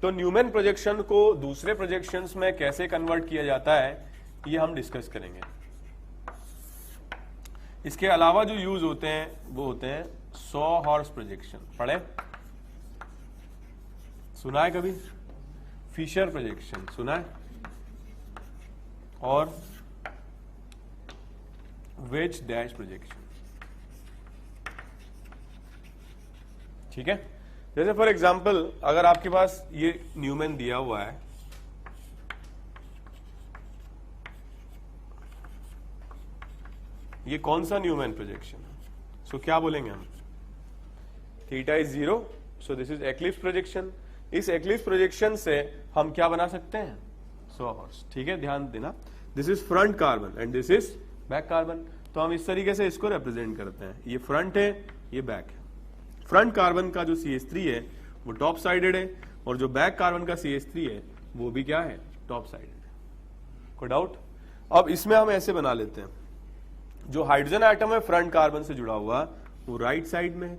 तो Newman projection को दूसरे प्रोजेक्शंस में कैसे कन्वर्ट किया जाता है ये हम डिस्कस करेंगे। इसके अलावा जो यूज होते हैं वो होते हैं सॉ हॉर्स प्रोजेक्शन, पढ़े सुना है कभी? फिशर प्रोजेक्शन सुना है, और वेज डैश प्रोजेक्शन। ठीक है, जैसे फॉर एग्जांपल अगर आपके पास ये न्यूमैन दिया हुआ है, ये कौन सा न्यूमैन प्रोजेक्शन है? सो क्या बोलेंगे हम? Theta is 0, so this is eclipse projection. इस एक्लिप्स प्रोजेक्शन से हम क्या बना सकते हैं? Saw horse. ठीक है, ध्यान देना, this is front carbon and this is back carbon. तो हम इस तरीके से इसको रिप्रेजेंट करते हैं, ये फ्रंट है, ये बैक है। फ्रंट कार्बन का जो CH3 है वो टॉप साइडेड है, और जो बैक कार्बन का CH3 है वो भी क्या है? टॉप साइडेड है। कोई डाउट? अब इसमें हम ऐसे बना लेते हैं, जो हाइड्रोजन एटम है फ्रंट कार्बन से जुड़ा हुआ वो राइट साइड में है।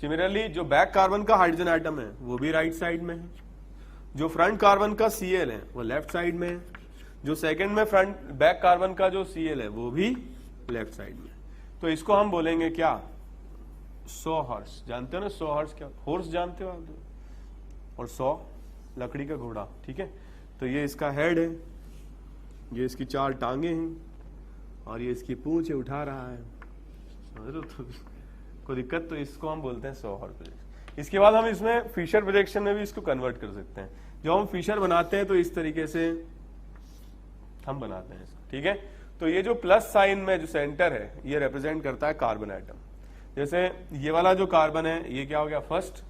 सिमिलरली जो बैक कार्बन का हाइड्रोजन एटम है वो भी राइट साइड में है। जो फ्रंट कार्बन का Cl है वो लेफ्ट साइड में है। जो सेकंड में फ्रंट बैक कार्बन का जो Cl है वो भी लेफ्ट साइड में। तो इसको हम बोलेंगे क्या? Saw horse. जानते हो ना सॉ हॉर्स क्या? हॉर्स जानते हो आप? और सॉ लकड़ी का घोड़ा। ठीक है, तो ये इसका हेड है, ये इसकी 4 टांगे हैं, और ये इसकी पूंछ है, उठा रहा है। समझ लो तो कोई दिक्कत? तो इसको हम बोलते हैं सॉ हॉर्स प्रोजेक्शन। इसके बाद हम इसमें फिशर प्रोजेक्शन में भी इसको कन्वर्ट कर सकते हैं। जब हम फिशर बनाते हैं तो इस तरीके से हम बनाते हैं इसको। ठीक है, तो ये जो प्लस साइन में जो सेंटर है ये रिप्रेजेंट करता है कार्बन एटम। जैसे ये वाला जो कार्बन है ये क्या हो गया? फर्स्ट।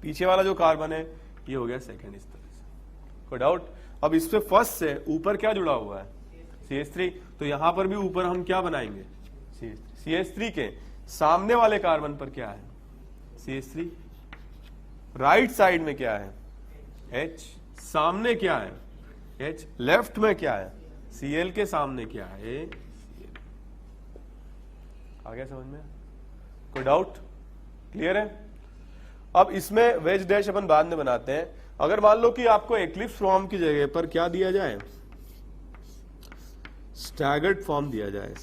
पीछे वाला जो कार्बन है ये हो गया सेकंड। इस तरह से। कोई डाउट? अब इससे फर्स्ट से ऊपर क्या जुड़ा हुआ है? CH3। तो यहां पर भी ऊपर हम क्या बनाएंगे? CH3। CH3 के सामने वाले कार्बन पर क्या है? CH3। राइट साइड में क्या है? H। सामने क्या है? H। लेफ्ट में क्या है? Cl के सामने क्या है? Cl। आ गया समझ में? कोई डाउट? क्लियर है? अब इसमें वेज डैश अपन बाद में बनाते हैं। अगर मान लो कि आपको एक्लिप्स फॉर्म की जगह पर क्या दिया जाए? स्टैगर्ड फॉर्म दिया जाए,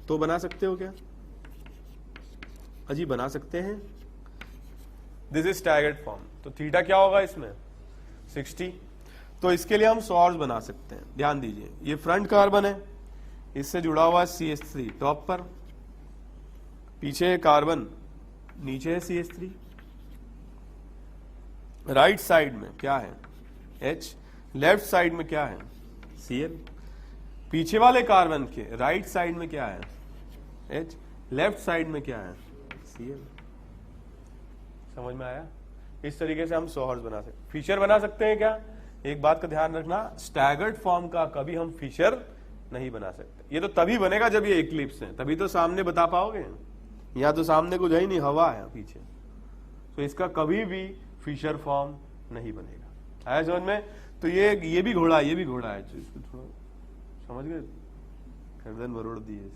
तो बना सकते हो क्या? अजी बना सकते हैं। दिस इज स्टैगर्ड फॉर्म, तो थीटा क्या होगा इसमें? 60। तो इसके लिए हम सॉर्स बना सकते हैं। ध्यान दीजिए, ये फ्रंट कार्बन है, इससे जुड़ा हुआ है CH3 टॉप पर, पीछे है कार्बन, नीचे है CH3। राइट साइड में क्या है? H। लेफ्ट साइड में क्या है? Cl। पीछे वाले कार्बन के राइट साइड में क्या है? H। लेफ्ट साइड में क्या है? Cl। समझ में आया? इस तरीके से हम सॉर्स बना सकते। फिशर बना सकते हैं क्या? एक बात का ध्यान रखना, स्टैगर्ड फॉर्म का कभी हम फिशर नहीं बना सकते। ये तो तभी बनेगा जब ये एक्लिप्स है, तभी तो सामने बता पाओगे। यहाँ तो सामने कुछ है ही नहीं, हवा है पीछे, तो इसका कभी भी फिशर फॉर्म नहीं बनेगा। आया समझ में? तो ये भी घोड़ा, ये भी घोड़ा है, इसको थोड़ा समझ गए? गर्दन मरोड़ दी है।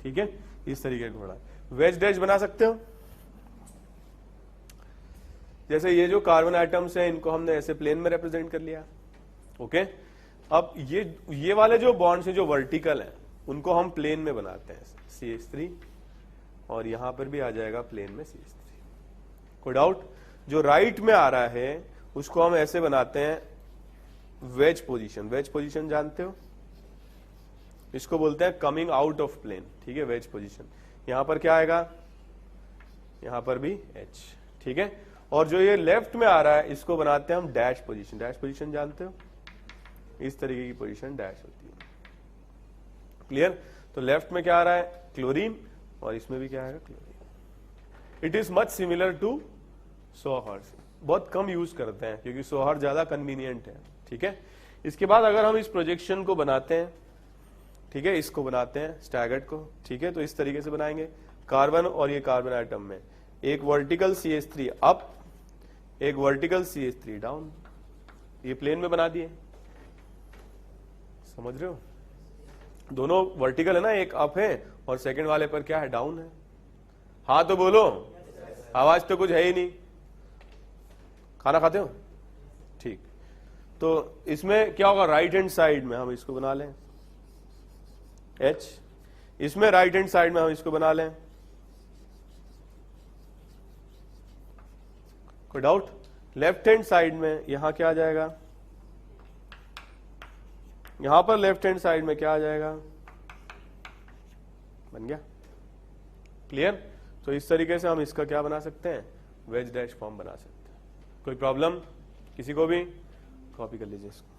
ठीक है, इस तरीके का घोड़ा। वेज डैश बना सकते हो। जैसे ये जो कार्बन एटम्स हैं इनको हमने ऐसे प्लेन में रिप्रेजेंट कर लिया। ओके, अब ये वाले जो बॉन्ड्स हैं जो वर्टिकल हैं उनको हम प्लेन में बनाते हैं, CH3, और यहां पर भी आ जाएगा प्लेन में CH3। कोई डाउट? जो राइट में आ रहा है उसको हम ऐसे बनाते हैं वेज पोजीशन। वेज पोजीशन जानते हो? इसको बोलते हैं कमिंग आउट ऑफ प्लेन। ठीक है, वेज पोजीशन। यहां पर क्या आएगा? यहां पर भी H। ठीक है, और जो ये लेफ्ट में आ रहा है इसको बनाते हैं हम डैश पोजीशन। डैश पोजीशन जानते हो? इस तरीके की पोजीशन डैश होती है। क्लियर? तो लेफ्ट में क्या आ रहा है? क्लोरीन, और इसमें भी क्या आएगा? Chlorine. It is much similar to sawhorse. बहुत कम यूज करते हैं क्योंकि सॉ हॉर्स ज्यादा कन्वीनियंट है। ठीक है, इसके बाद अगर हम इस प्रोजेक्शन को बनाते हैं, ठीक है, इसको बनाते हैं स्टैगर्ड को। ठीक है, तो इस तरीके से बनाएंगे। कार्बन और ये कार्बन एटम में एक वर्टिकल CH3 अप, एक वर्टिकल CH3 डाउन, ये प्लेन में बना दिए। समझ रहे हो? दोनों वर्टिकल है ना, एक अप है और सेकंड वाले पर क्या है? डाउन है। हाँ तो बोलो, आवाज तो कुछ है ही नहीं। खाना खाते हो? ठीक। तो इसमें क्या होगा, राइट हैंड साइड में हम इसको बना लें H, इसमें राइट हैंड साइड में हम इसको बना लें, कोई डाउट? लेफ्ट हैंड साइड में यहां क्या आ जाएगा, यहां पर लेफ्ट हैंड साइड में क्या आ जाएगा, बन गया? क्लियर? तो इस तरीके से हम इसका क्या बना सकते हैं, वेज डैश फॉर्म बना सकते हैं। कोई प्रॉब्लम किसी को भी? कॉपी कर लीजिए इसको।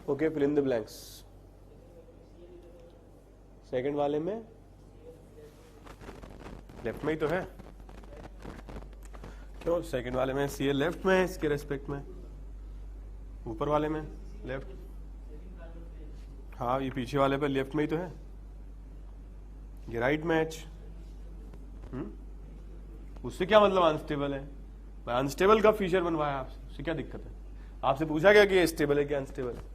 Okay, fill in the blanks. Second वाले में लेफ्ट में ही तो है, क्यों? सेकंड वाले में सी लेफ्ट में है इसके रेस्पेक्ट में, ऊपर वाले में लेफ्ट, हाँ ये पीछे वाले पे लेफ्ट में ही तो है, ये राइट में H। उससे क्या मतलब अनस्टेबल है? मैं अनस्टेबल का फीचर बनवाया आपसे, उससे क्या दिक्कत है? आपसे पूछा गया कि ये स्टेबल है क्या अनस्टेबल है?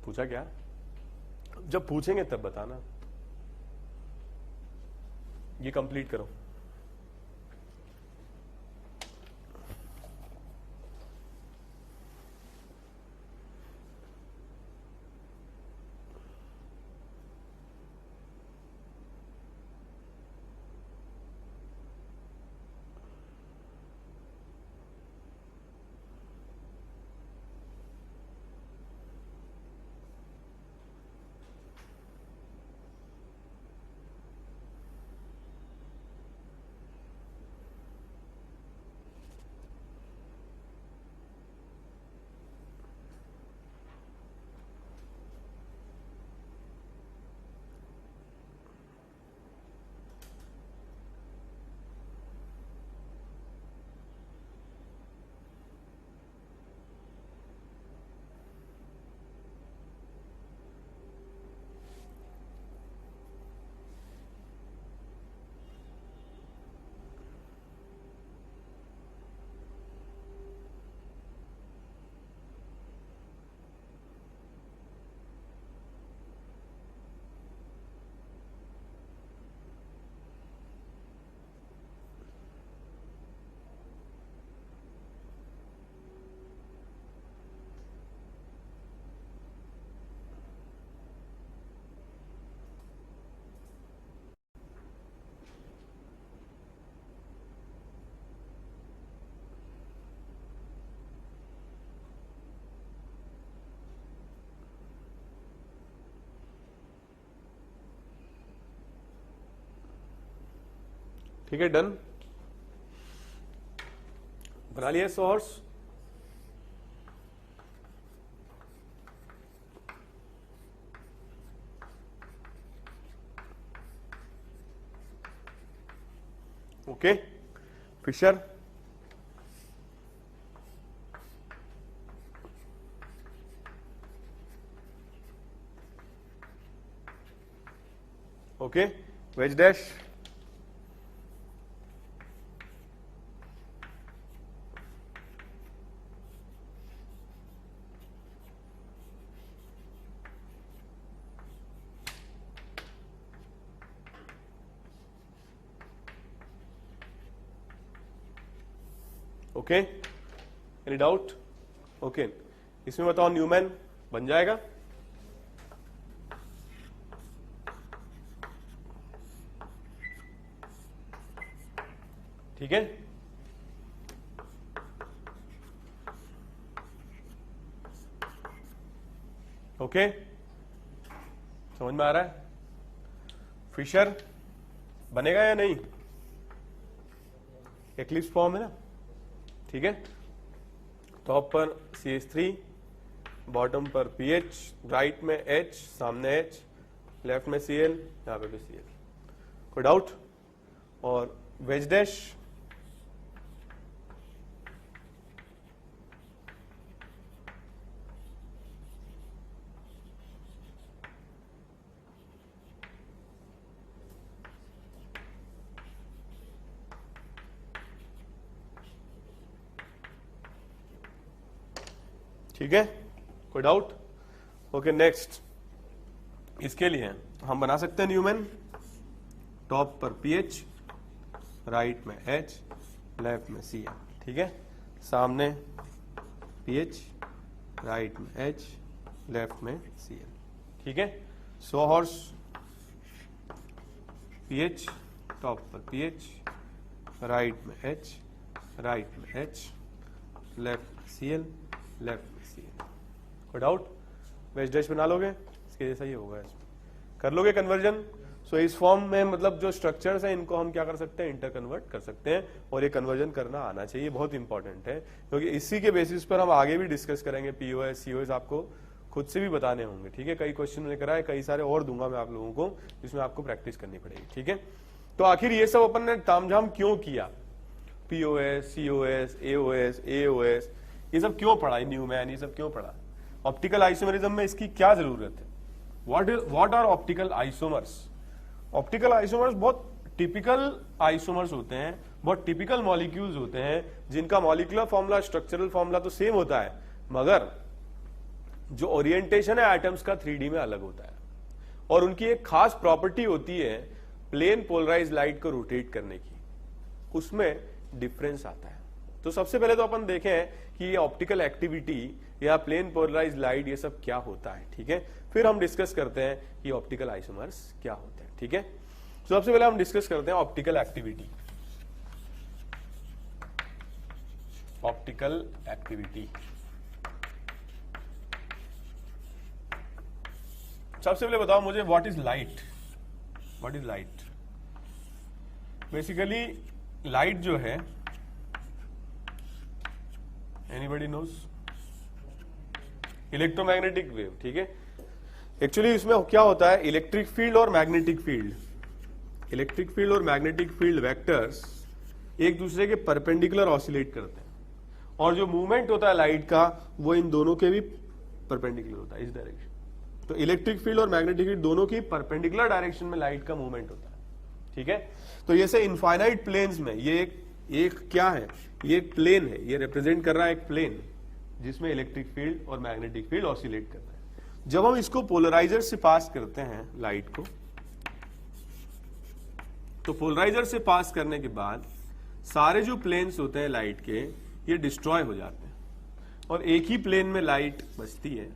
पूछा क्या? जब पूछेंगे तब बताना। ये कंप्लीट करो। ठीक है, डन, बना लिया source. Okay, Fischer, okay, wedge dash, okay, any doubt? Okay, इसमें बताओ न्यूमैन बन जाएगा? ठीक है, ओके, समझ में आ रहा है? फिशर बनेगा या नहीं? एक्लिप्स फॉर्म है ना, ठीक है। टॉप पर CH3, बॉटम पर PH, राइट में H, सामने H, लेफ्ट में Cl, यहां पे भी Cl। कोई डाउट? और वेज डैश, ठीक है, कोई डाउट? ओके, नेक्स्ट, इसके लिए हम बना सकते हैं न्यूमैन। टॉप पर PH, राइट में H, लेफ्ट में Cl, ठीक है। सामने PH, राइट में H, लेफ्ट में Cl, ठीक है। सो हॉर्स PH, टॉप पर PH, राइट में H, राइट में H, लेफ्ट में Cl, लेफ्ट में Cl। कोई डाउट? वेज डैश बना लोगे, इसके जैसा ही होगा, इसमें कर लोगे कन्वर्जन। सो इस फॉर्म में मतलब जो स्ट्रक्चर्स हैं इनको हम क्या कर सकते हैं, इंटर कन्वर्ट कर सकते हैं, और ये कन्वर्जन करना आना चाहिए, बहुत इंपॉर्टेंट है, क्योंकि इसी के बेसिस पर हम आगे भी डिस्कस करेंगे। POS COS आपको खुद से भी बताने होंगे, ठीक है। कई क्वेश्चन मैंने कराए, कई सारे और दूंगा मैं आप लोगों को, जिसमें आपको प्रैक्टिस करनी पड़ेगी, ठीक है। तो आखिर ये सब अपन ने तामझाम क्यों किया? POS COS AOS AOS ये सब क्यों पढ़ा, न्यूमैन ये सब क्यों पढ़ा? ऑप्टिकल आइसोमरिज्म में इसकी क्या जरूरत है? What are optical isomers? Optical isomers बहुत टिपिकल आइसोमर्स होते हैं, बहुत टिपिकल मॉलिक्यूल्स होते हैं, जिनका मॉलिक्यूलर फॉर्मूला, स्ट्रक्चरल फॉर्मूला तो सेम होता है, मगर जो ओरिएंटेशन है एटम्स का 3D में अलग होता है। और उनकी एक खास प्रॉपर्टी होती है प्लेन पोलराइज लाइट को रोटेट करने की, उसमें डिफरेंस आता है। तो सबसे पहले तो अपन देखें कि ये ऑप्टिकल एक्टिविटी या प्लेन पोलराइज लाइट ये सब क्या होता है, ठीक है। फिर हम डिस्कस करते हैं कि ऑप्टिकल आइसोमर्स क्या होते हैं, ठीक है। तो सबसे पहले हम डिस्कस करते हैं ऑप्टिकल एक्टिविटी। ऑप्टिकल एक्टिविटी, सबसे पहले बताओ मुझे what is light? What is light? Basically light जो है, एनीबॉडी नोज? इलेक्ट्रोमैग्नेटिक वेव, ठीक है। एक्चुअली इसमें क्या होता है, इलेक्ट्रिक फील्ड और मैग्नेटिक फील्ड, इलेक्ट्रिक फील्ड और मैग्नेटिक फील्ड वेक्टर्स एक दूसरे के परपेंडिकुलर ऑसिलेट करते हैं, और जो मूवमेंट होता है लाइट का वो इन दोनों के भी परपेंडिकुलर होता है, इस डायरेक्शन। तो इलेक्ट्रिक फील्ड और मैग्नेटिक फील्ड दोनों की परपेंडिकुलर डायरेक्शन में लाइट का मूवमेंट होता है, ठीक है। तो जैसे इनफाइनाइट प्लेन्स में ये एक क्या है, ये एक प्लेन है, ये रिप्रेजेंट कर रहा है एक प्लेन जिसमें इलेक्ट्रिक फील्ड और मैग्नेटिक फील्ड ऑसिलेट कर रहे हैं। जब हम इसको पोलराइजर से पास करते हैं लाइट को, तो पोलराइजर से पास करने के बाद सारे जो प्लेन्स होते हैं लाइट के ये डिस्ट्रॉय हो जाते हैं, और एक ही प्लेन में लाइट बचती है।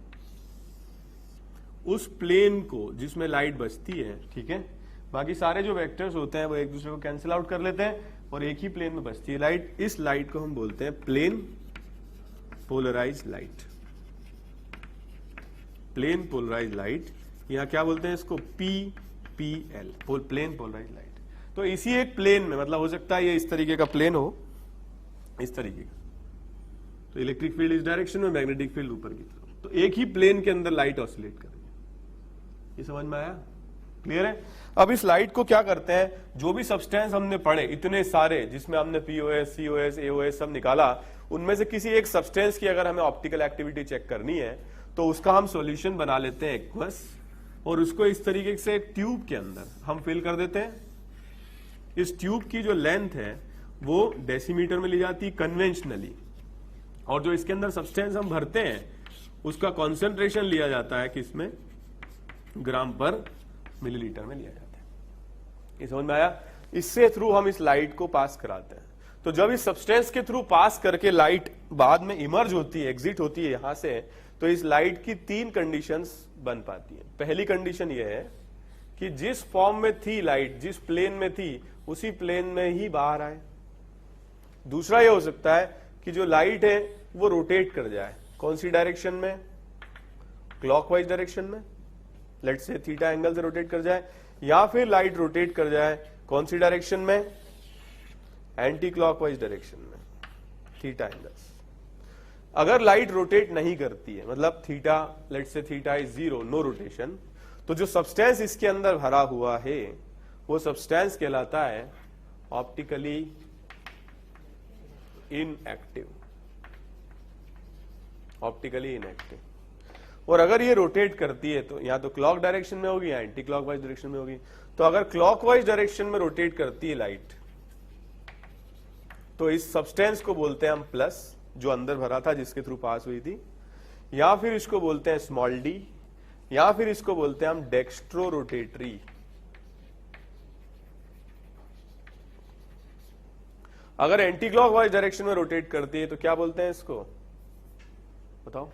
उस प्लेन को जिसमें लाइट बचती है, ठीक है, बाकी सारे जो वेक्टर्स होते हैं वो एक दूसरे को कैंसिल आउट कर लेते हैं, और एक ही प्लेन में बचती है लाइट। इस लाइट को हम बोलते हैं plane polarise light. Plane polarise light, यहां क्या बोलते हैं इसको? PPL, plane polarise light. तो इसी एक प्लेन में, मतलब हो सकता है ये इस तरीके का प्लेन हो, इस तरीके का, तो इलेक्ट्रिक फील्ड इस डायरेक्शन में, मैग्नेटिक फील्ड ऊपर की तरफ, तो एक ही प्लेन के अंदर लाइट ऑसिलेट करेगी। ये समझ में आया? क्लियर है? अब इस लाइट को क्या करते हैं, जो भी सब्सटेंस हमने पढ़े इतने सारे, जिसमें हमने पीओएस, सीओएस, एओएस सब निकाला, उनमें से किसी एक सब्सटेंस की अगर हमें ऑप्टिकल एक्टिविटी चेक करनी है तो उसका हम सॉल्यूशन बना लेते हैं एक्वस, और उसको इस तरीके से ट्यूब के अंदर हम फिल कर देते हैं। इस ट्यूब की जो लेंथ है वो डेसीमीटर में ली जाती है कन्वेंशनली, और जो इसके अंदर सब्सटेंस हम भरते हैं उसका कॉन्सेंट्रेशन लिया जाता है किसमें, ग्राम पर मिलीलीटर में लिया जाता है। ये समझ में आया? इससे थ्रू हम इस लाइट को पास कराते हैं। तो जब इस सब्सटेंस के थ्रू पास करके लाइट बाद में इमर्ज होती है, एग्जिट होती है यहां से, तो इस लाइट की 3 कंडीशंस बन पाती है। पहली कंडीशन ये है कि जिस फॉर्म में थी लाइट, जिस प्लेन में थी, उसी प्लेन में ही बाहर आए। दूसरा ये हो सकता है कि जो लाइट है वो रोटेट कर जाए। कौन सी डायरेक्शन में? क्लॉकवाइज डायरेक्शन में, लेट्स से थीटा एंगल से रोटेट कर जाए, या फिर लाइट रोटेट कर जाए कौन सी डायरेक्शन में? एंटी क्लॉकवाइज डायरेक्शन में, थीटा एंगल। अगर लाइट रोटेट नहीं करती है, मतलब theta, let's say theta is 0, no rotation, तो जो सब्सटेंस इसके अंदर भरा हुआ है वो सब्सटेंस कहलाता है ऑप्टिकली इनएक्टिव। Optically inactive. और अगर ये रोटेट करती है तो या तो क्लॉक डायरेक्शन में होगी या एंटी क्लॉकवाइज डायरेक्शन में होगी। तो अगर क्लॉकवाइज डायरेक्शन में रोटेट करती है लाइट, तो इस सब्सटेंस को बोलते हैं हम प्लस, जो अंदर भरा था जिसके थ्रू पास हुई थी, या फिर इसको बोलते हैं स्मॉल डी, या फिर इसको बोलते हैं हम डेक्स्ट्रो रोटेटरी। अगर एंटी क्लॉकवाइज डायरेक्शन में रोटेट करती है तो क्या बोलते हैं इसको, बताओ?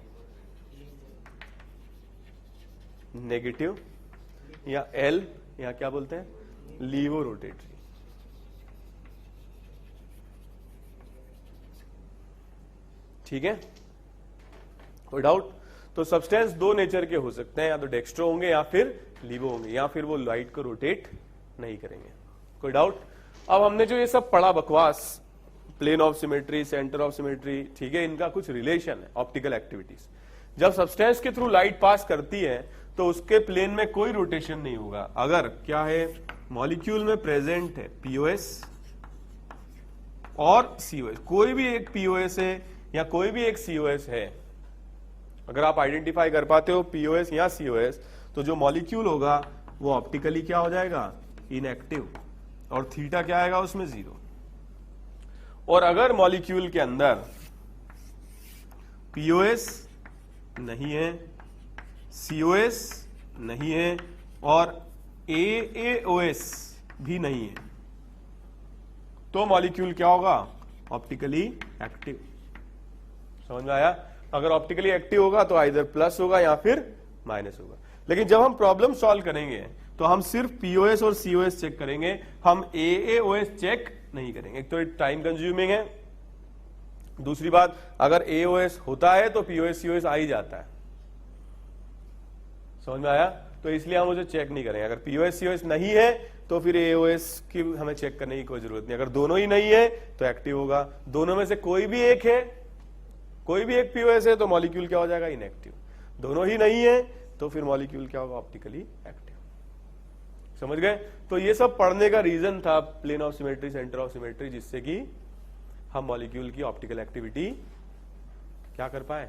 नेगेटिव, या एल, या क्या बोलते हैं, लीवो रोटेटरी। ठीक है, कोई डाउट? तो सब्सटेंस 2 नेचर के हो सकते हैं, या तो डेक्स्ट्रो होंगे या फिर लीवो होंगे, या फिर वो लाइट को रोटेट नहीं करेंगे। कोई डाउट? अब हमने जो ये सब पढ़ा बकवास, plane of symmetry, centre of symmetry, ठीक है, इनका कुछ रिलेशन है ऑप्टिकल एक्टिविटीज। जब सब्सटेंस के थ्रू लाइट पास करती है तो उसके प्लेन में कोई रोटेशन नहीं होगा। अगर क्या है, मॉलिक्यूल में प्रेजेंट है पीओएस और सीओएस, कोई भी एक पीओएस है या कोई भी एक सीओएस है, अगर आप आइडेंटिफाई कर पाते हो पीओएस या सीओएस, तो जो मॉलिक्यूल होगा वो ऑप्टिकली क्या हो जाएगा, इनएक्टिव, और थीटा क्या आएगा उसमें 0। और अगर मॉलिक्यूल के अंदर पीओएस नहीं है, सीओएस नहीं है और एओएस भी नहीं है, तो मॉलिक्यूल क्या होगा, ऑप्टिकली एक्टिव। समझ में आया? अगर ऑप्टिकली एक्टिव होगा तो आइदर प्लस होगा या फिर माइनस होगा। लेकिन जब हम प्रॉब्लम सॉल्व करेंगे तो हम सिर्फ पीओएस और सीओएस चेक करेंगे, हम एओएस चेक नहीं करेंगे। एक तो टाइम कंज्यूमिंग है, दूसरी बात अगर एओएस होता है तो पीओएस सीओएस आ ही जाता है। समझ में आया? तो इसलिए हम उसे चेक नहीं करेंगे। अगर पीओएस सीओएस नहीं है तो फिर एओएस की हमें चेक करने की कोई जरूरत नहीं। अगर दोनों ही नहीं है तो एक्टिव होगा, दोनों में से कोई भी एक है, कोई भी एक पीओएस है तो मॉलिक्यूल क्या हो जाएगा, इनएक्टिव। दोनों ही नहीं है तो फिर मॉलिक्यूल क्या होगा, ऑप्टिकली एक्टिव। समझ गए? तो ये सब पढ़ने का रीजन था plane of symmetry, centre of symmetry, जिससे कि हम मॉलिक्यूल की ऑप्टिकल एक्टिविटी क्या कर पाए,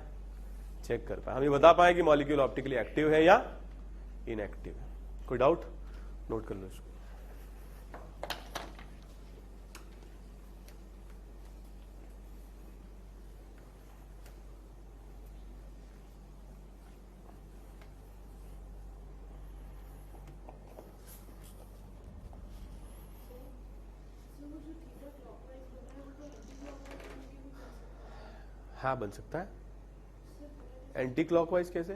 चेक कर पाए। हम ये बता पाए कि मॉलिक्यूल ऑप्टिकली एक्टिव है या इनएक्टिव है। कोई डाउट? नोट कर लो इसको। हाँ, बन सकता है। एंटी क्लॉकवाइज कैसे?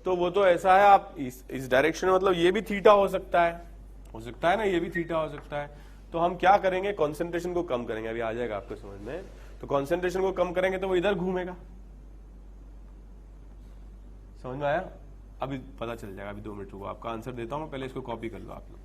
तो वो तो ऐसा है, आप इस डायरेक्शन में, मतलब ये भी थीटा हो सकता है ना, ये भी थीटा हो सकता है। तो हम क्या करेंगे, कंसंट्रेशन को कम करेंगे। अभी आ जाएगा आपको समझ में। तो कंसंट्रेशन को कम करेंगे तो वो इधर घूमेगा। समझ में आया? अभी पता चल जाएगा। अभी 2 मिनट रुको, आपका आंसर देता हूं, पहले इसको कॉपी कर लो आप लोग।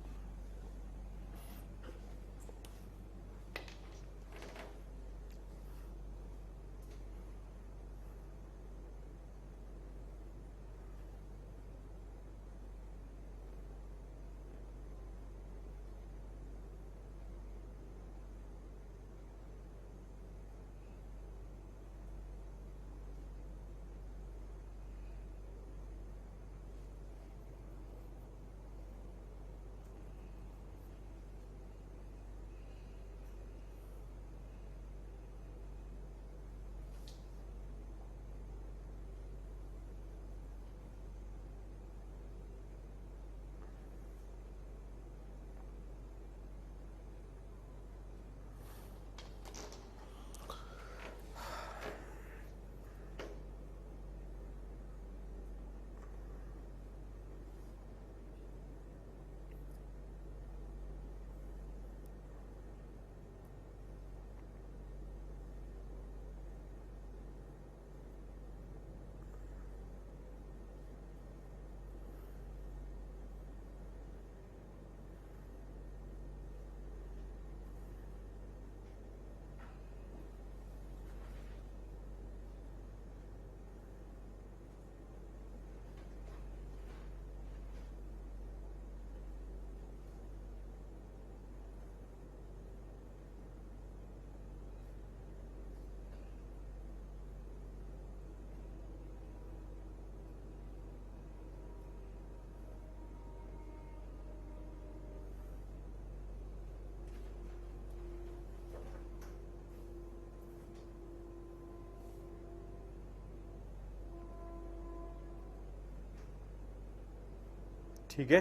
ठीक है,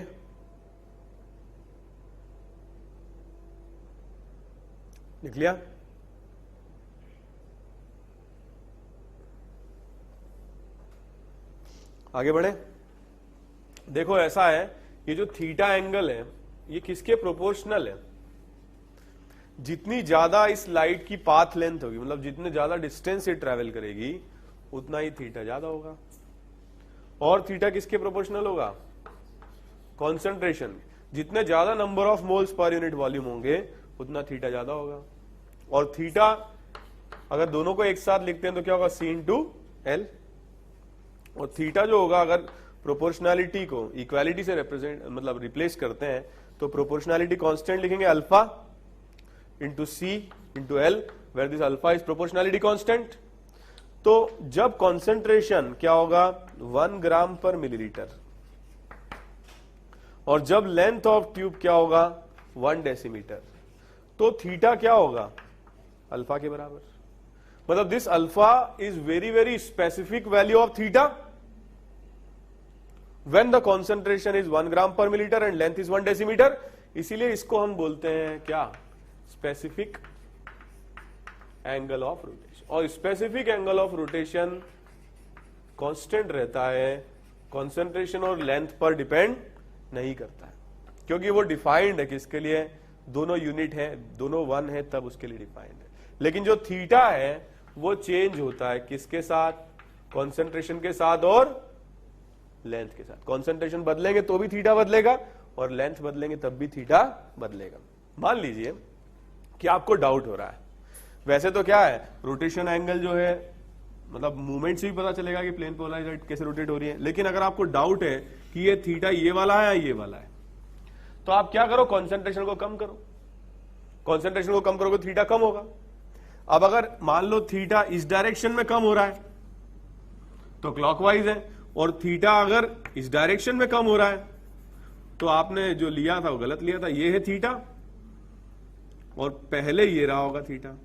लिख लिया? आगे बढ़े। देखो ऐसा है, ये जो थीटा एंगल है ये किसके प्रोपोर्शनल है? जितनी ज्यादा इस लाइट की पाथ लेंथ होगी, मतलब जितने ज्यादा डिस्टेंस ये ट्रेवल करेगी उतना ही थीटा ज्यादा होगा। और थीटा किसके प्रोपोर्शनल होगा? कॉन्सेंट्रेशन। जितने ज्यादा number of moles per unit volume होंगे उतना थीटा ज्यादा होगा। और थीटा अगर दोनों को एक साथ लिखते हैं तो क्या होगा? C into L. और थीटा जो होगा, अगर प्रोपोर्शनैलिटी को इक्वालिटी से रिप्रेजेंट मतलब रिप्लेस करते हैं तो प्रोपोर्शनैलिटी कांस्टेंट लिखेंगे alpha into C into L, where this alpha is proportionality constant. तो जब कॉन्सेंट्रेशन क्या होगा? 1 ग्राम पर मिलीलीटर, और जब लेंथ ऑफ ट्यूब क्या होगा? 1 डेसीमीटर, तो थीटा क्या होगा? अल्फा के बराबर। मतलब this alpha is very very specific value of theta when the concentration is 1 gram per millilitre and length is 1 decimetre. इसीलिए इसको हम बोलते हैं क्या? Specific angle of rotation. और specific angle of rotation constant रहता है, कॉन्सेंट्रेशन और लेंथ पर डिपेंड नहीं करता है, क्योंकि वो डिफाइंड है किसके लिए? दोनों यूनिट है, दोनों 1 है, तब उसके लिए डिफाइंड है। लेकिन जो थीटा है वो चेंज होता है किसके साथ? कॉन्सेंट्रेशन के साथ और लेंथ के साथ। कॉन्सेंट्रेशन बदलेंगे तो भी थीटा बदलेगा, और लेंथ बदलेंगे तब भी थीटा बदलेगा। मान लीजिए कि आपको डाउट हो रहा है, वैसे तो क्या है, रोटेशन एंगल जो है मतलब मूवमेंट से भी पता चलेगा कि प्लेन पोलराइज्ड कैसे रोटेट हो रही है। लेकिन अगर आपको डाउट है कि ये थीटा ये वाला है या ये वाला है, तो आप क्या करो? कॉन्सेंट्रेशन को कम करो। कॉन्सेंट्रेशन को कम करोगे थीटा कम होगा। अब अगर मान लो थीटा इस डायरेक्शन में कम हो रहा है तो क्लॉकवाइज है, और थीटा अगर इस डायरेक्शन में कम हो रहा है तो आपने जो लिया था वो गलत लिया था। ये है थीटा और पहले ये रहा होगा थीटा।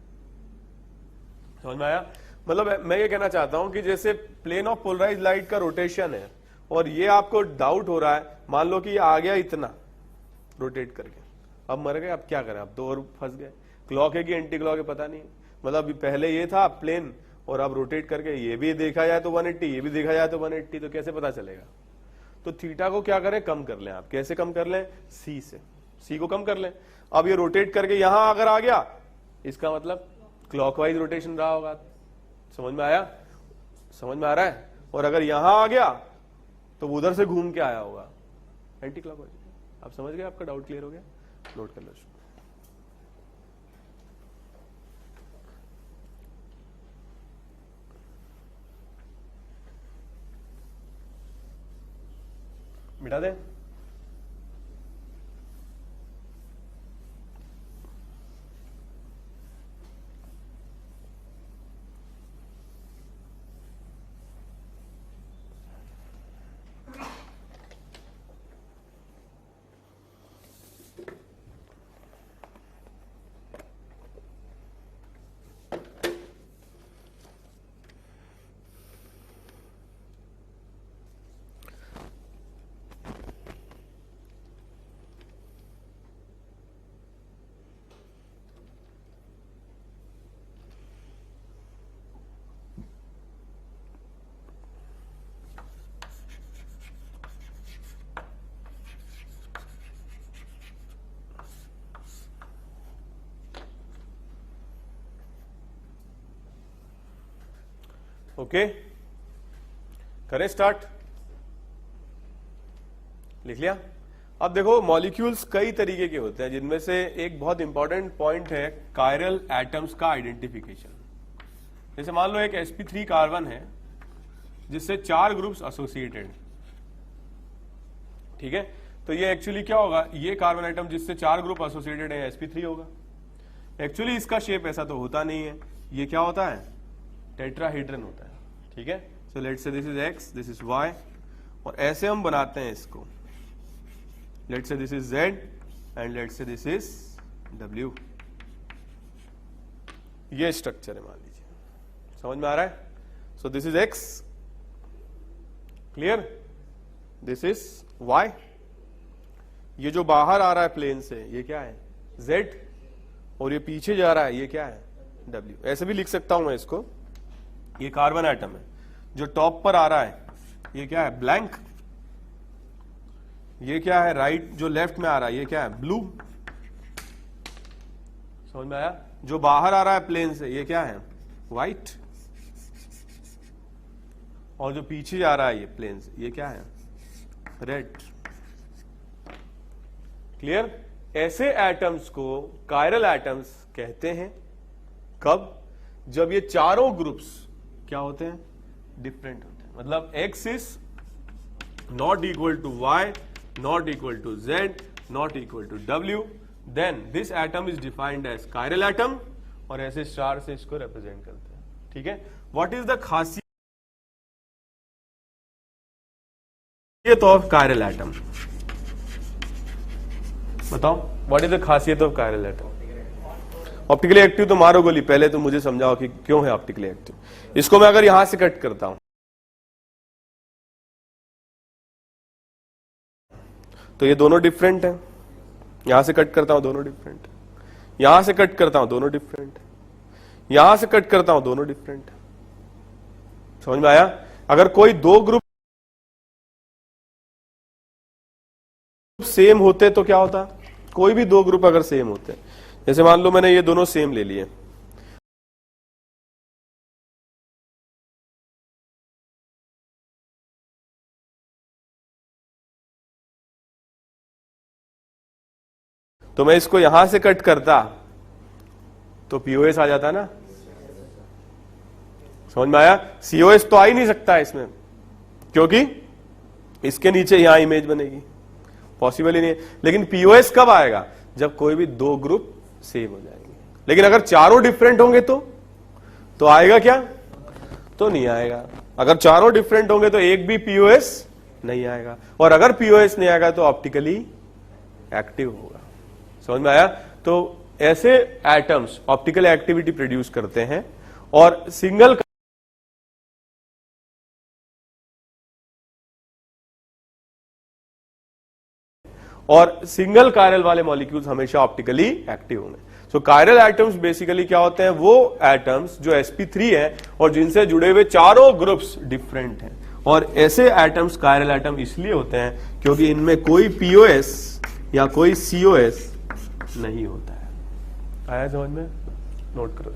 समझ में आया? मतलब मैं ये कहना चाहता हूं कि जैसे प्लेन ऑफ पोलराइज्ड लाइट का रोटेशन है और ये आपको डाउट हो रहा है, मान लो कि ये आ गया इतना रोटेट करके, अब मर गए, अब क्या करें? अब तो और फंस गए, क्लॉक है कि एंटी क्लॉक है पता नहीं। मतलब पहले ये था प्लेन और अब रोटेट करके ये भी देखा जाए तो 180, ये भी देखा जाए तो 180, तो कैसे पता चलेगा? तो थीटा को क्या करें? कम कर लें। आप कैसे कम कर लें? C से। C को कम कर लें। अब ये रोटेट करके यहां अगर आ गया, इसका मतलब क्लॉकवाइज रोटेशन रहा होगा। समझ में आया? समझ में आ रहा है? और अगर यहां आ गया तो उधर से घूम के आया होगा, एंटी क्लॉकवाइज। आप समझ गए? आपका डाउट क्लियर हो गया? नोट कर लो। मिटा दें? ओके, करें स्टार्ट। लिख लिया? अब देखो, मॉलिक्यूल्स कई तरीके के होते हैं, जिनमें से एक बहुत इंपॉर्टेंट पॉइंट है कायरल एटम्स का आइडेंटिफिकेशन। जैसे मान लो एक sp3 कार्बन है जिससे 4 ग्रुप्स एसोसिएटेड, ठीक है? तो ये एक्चुअली क्या होगा? ये कार्बन आइटम जिससे 4 ग्रुप एसोसिएटेड है sp3 होगा। एक्चुअली इसका शेप ऐसा तो होता नहीं है, ये क्या होता है? टेट्राहेड्रन होता है, ठीक है? So let's say this is x, this is y, और ऐसे हम बनाते हैं इसको। Let's say this is z and let's say this is w। ये स्ट्रक्चर है, मान लीजिए। समझ में आ रहा है? So this is x, clear? This is y ये जो बाहर आ रहा है प्लेन से ये क्या है Z, और ये पीछे जा रहा है ये क्या है W। ऐसे भी लिख सकता हूं मैं इसको, ये कार्बन एटम है, जो टॉप पर आ रहा है ये क्या है ब्लैंक, ये क्या है राइट, जो लेफ्ट में आ रहा है ये क्या है ब्लू। समझ में आया? जो बाहर आ रहा है प्लेन से ये क्या है व्हाइट, और जो पीछे जा रहा है ये प्लेन से ये क्या है रेड। क्लियर? ऐसे एटम्स को कायरल एटम्स कहते हैं। कब? जब ये चारों ग्रुप्स क्या होते हैं डिफरेंट होते हैं। मतलब x is not equal to y, not equal to z, not equal to w, then this atom is defined as chiral atom, और ऐसे स्टार से इसको रिप्रेजेंट करते हैं। ठीक है? व्हाट इज द खासियत ऑफ कायरल एटम? बताओ, व्हाट इज द खासियत of chiral atom? Optically active तो मारो गोली, पहले तो मुझे समझाओ कि क्यों है ऑप्टिकली एक्टिव। इसको मैं अगर यहां से कट करता हूं तो ये दोनों डिफरेंट है, यहां से कट करता हूं दोनों डिफरेंट है, यहां से कट करता हूं दोनों डिफरेंट है, यहां से कट करता हूं दोनों डिफरेंट है। समझ में आया? अगर कोई दो ग्रुप सेम होते तो क्या होता? कोई भी दो ग्रुप अगर सेम होते, जैसे मान लो मैंने ये दोनों सेम ले लिए, तो मैं इसको यहां से कट करता तो पीओएस आ जाता ना। समझ में आया? सीओएस तो आ ही नहीं सकता इसमें, क्योंकि इसके नीचे यहां इमेज बनेगी, पॉसिबल ही नहीं है। लेकिन पीओएस कब आएगा? जब कोई भी दो ग्रुप सेम हो जाएंगे। लेकिन अगर चारों डिफरेंट होंगे तो आएगा क्या? तो नहीं आएगा। अगर चारों डिफरेंट होंगे तो एक भी पीओएस नहीं आएगा, और अगर पीओएस नहीं आएगा तो ऑप्टिकली एक्टिव होगा। समझ में आया? तो ऐसे एटम्स ऑप्टिकल एक्टिविटी प्रोड्यूस करते हैं, और सिंगल कायरल वाले मॉलिक्यूल्स हमेशा ऑप्टिकली एक्टिव होंगे। सो कायरल एटम्स बेसिकली क्या होते हैं? वो एटम्स जो sp3 है और जिनसे जुड़े हुए चारों ग्रुप्स डिफरेंट हैं। और ऐसे एटम्स कायरल एटम इसलिए होते हैं क्योंकि इनमें कोई पीओएस या कोई सीओएस नहीं होता है। आया समझ में? नोट करो।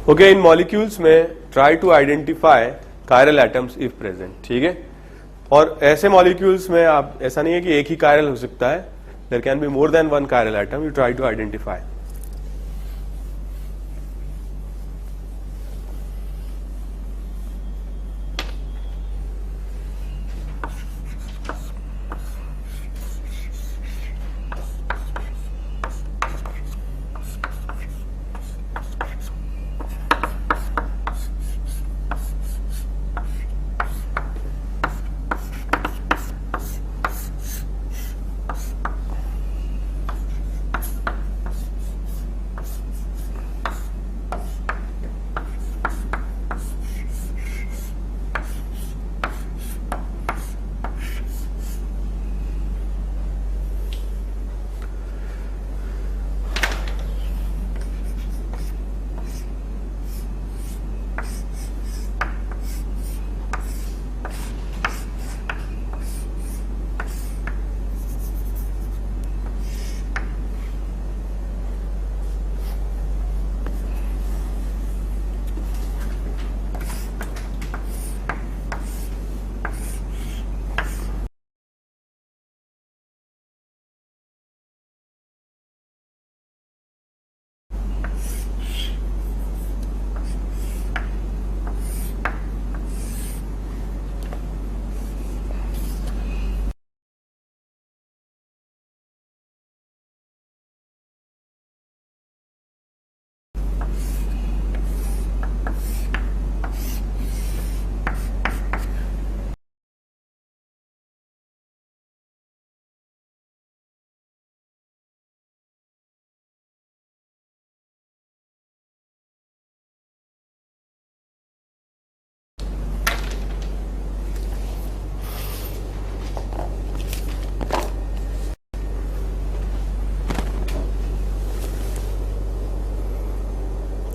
ओके, इन मॉलिक्यूल्स में try to identify chiral atoms if present. ठीक है? और ऐसे मॉलिक्यूल्स में आप, ऐसा नहीं है कि एक ही कायरल हो सकता है, there can be more than one chiral atom, you try to identify.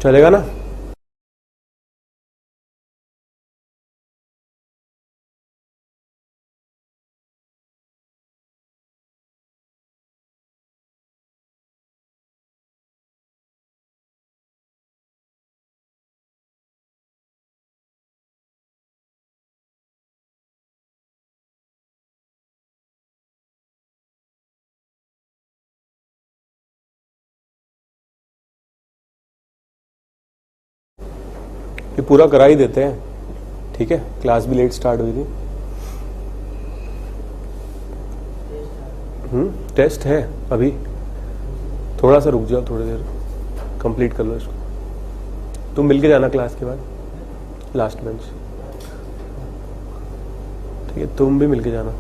चलेगा ना? ये पूरा करा ही देते हैं, ठीक है? क्लास भी लेट स्टार्ट हुई थी। टेस्ट है अभी, थोड़ा सा रुक जाओ, थोड़ी देर कंप्लीट कर लो इसको। तुम मिलके जाना क्लास के बाद, लास्ट बेंच, ठीक है? तुम भी मिलके जाना।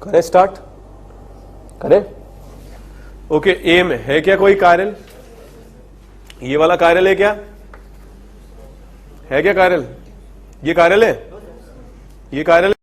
करें स्टार्ट? करें? ओके, ए में है क्या कोई कार्यल? ये वाला कार्यल है क्या? है क्या कार्यल? ये कार्यल है? ये कार्यल